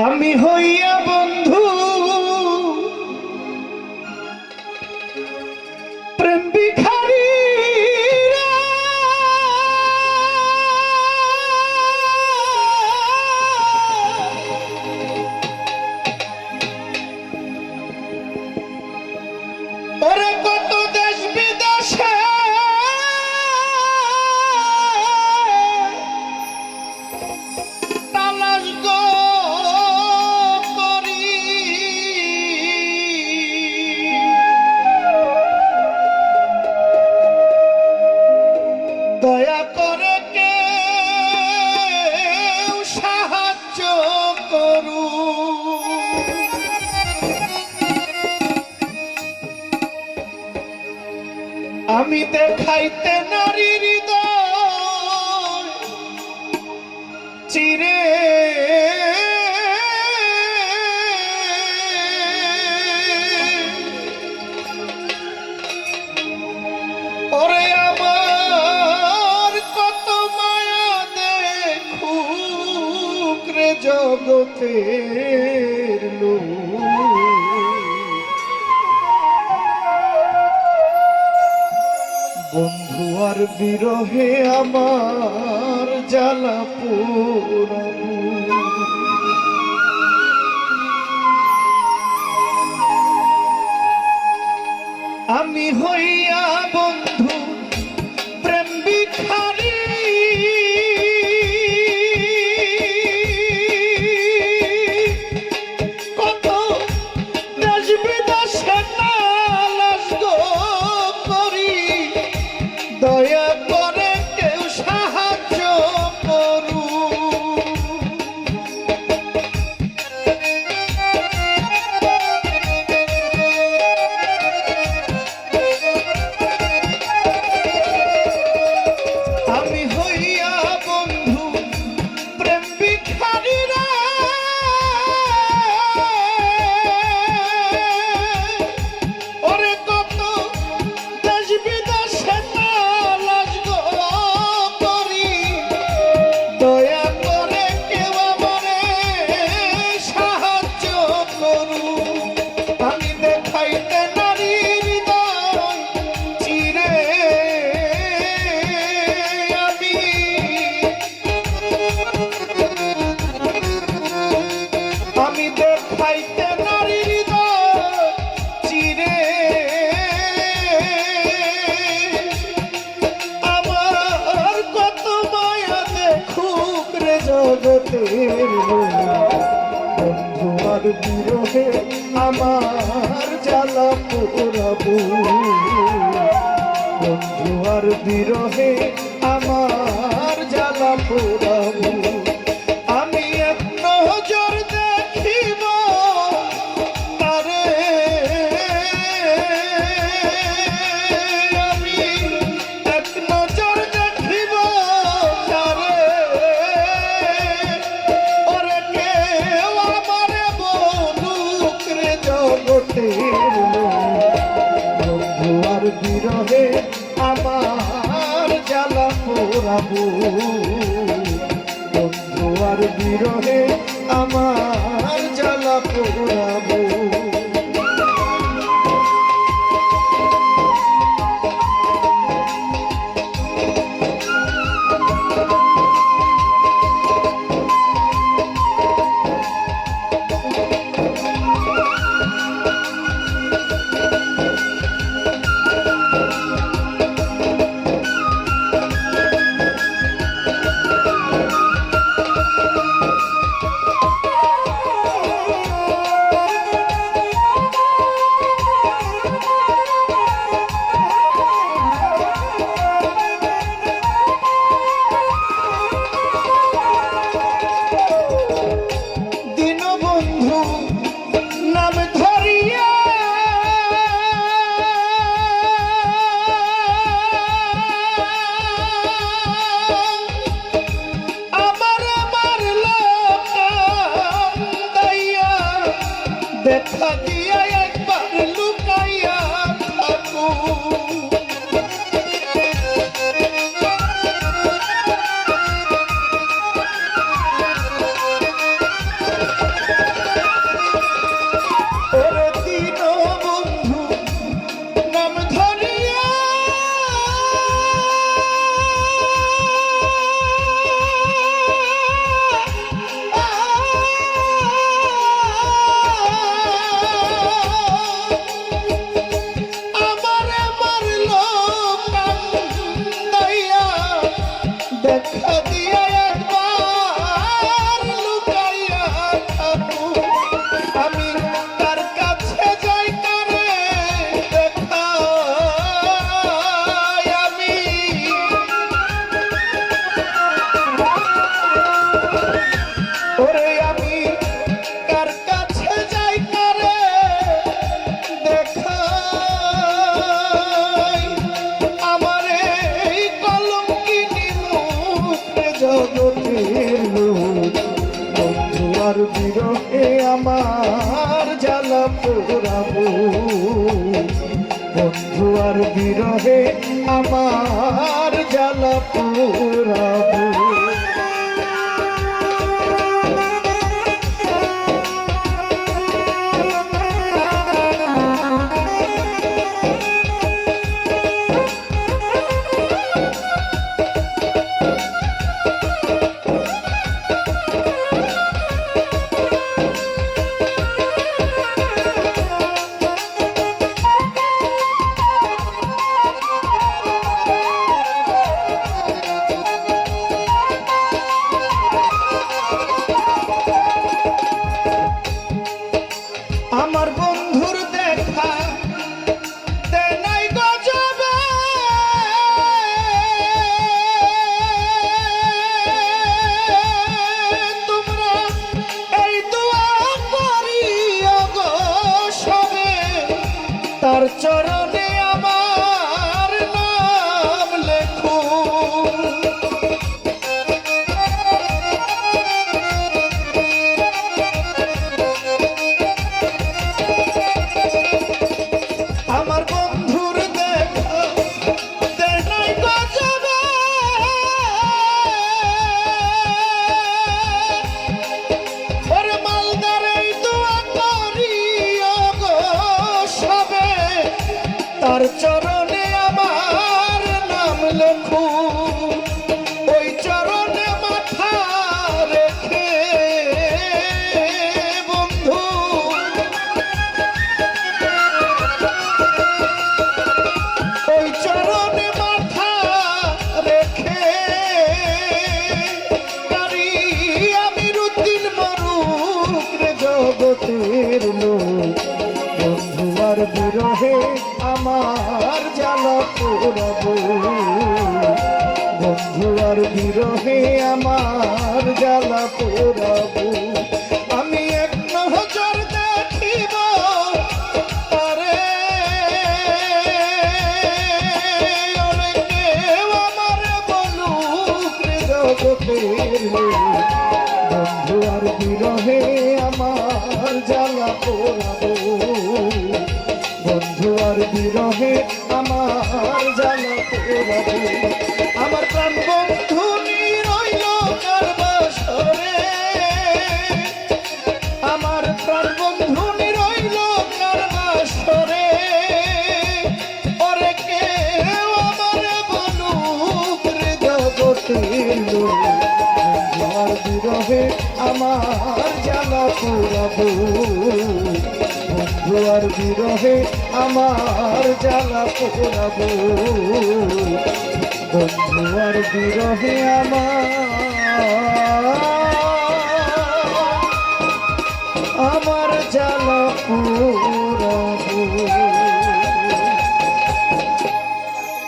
আমি হইয়া বন্ধু প্রেম ভিখারি ওরে কত দেশ বিদেশে তালাশ গো করি দয়া করে কেউ সাহায্য করু আমি দেখাইতে নারীর হৃদয় চিরে ওরে আমার কত মায়া দেখুক রে জগতের লোক বন্ধু আর বিরহে আমার জ্বালা পোড়াবো আমি হইয়া বন্ধু প্রেম ভিখারি কত দেশ বিদেশে তালাশ গো করি দয়া করে কেউ সাহায্য করু আমি হইয়া বন্ধু প্রেম ভিখারি রে ওরে কত দেশ বিদেশে তালাশ গো করি দয়া করে কেউ আমারে সাহায্য করু আমি দেখাইতে নারীর হৃদয় চিরে আমি দেখাইতে নারীর হৃদয় চিরে আমার কত মায়া দেখুক রে জগতের বন্ধু আর বিরহে আমার জ্বালা পোড়াবো বন্ধু আর বিরহে আমার জ্বালা পোড়াবো আমি এক নজর দেখিব তারে আমি এক নজর দেখিব তারে ওরে কেউ আমারে বলুক রে জগতের বন্ধু আর বিরহে আমার জ্বালা পোড়াবো বন্ধু আর বিরহে আমার জ্বালা পোড়াবো দেখা দিয়া একবার লুকাইয়া থাকো। আর বিরহে আমার জ্বালা পোড়াবো বন্ধু আর বিরহে আমার জ্বালা পোড়াবো আমার বন্ধুর দেখা দেয় নাই গজবে তোমরা এই দোয়া করিও গো সবে তার চরণে আমার নাম লেখো আমার বন্ধুর দেখা দেয় নাই গজবে ওরে মালদার এই দোয়া করিও গো সবে তার চরণে আমার নাম লেখো ওই চরণে মাথা রেখে বন্ধু ওই চরণে মাথা রেখে কারি আমির উদ্দিন মরুক রে জগতের লোক বন্ধু আর বিরহে আমার জ্বালা পোড়াবো বন্ধু আর বিরহে আমার জ্বালা পোড়াবো আমি এক নজর দেখিব তারে অনেকে আমার বলুক রে জগতের বন্ধু আর বিরহে আমার জ্বালা পোড়াবো বন্ধু আর বিরহে আমার জ্বালা পোড়াবো আমার প্রাণ বন্ধু রইল কার বাসরে আমার প্রাণ বন্ধু রইল কার বাসরে ওরে কে আমার বলুক রে জগতের লোক বন্ধু আর বিরহে আমার জ্বালা পোড়াবো বন্ধু আর বিরহে আমার জ্বালা পোড়াবো বন্ধু আর বিরহে আমার জ্বালা পোড়াবো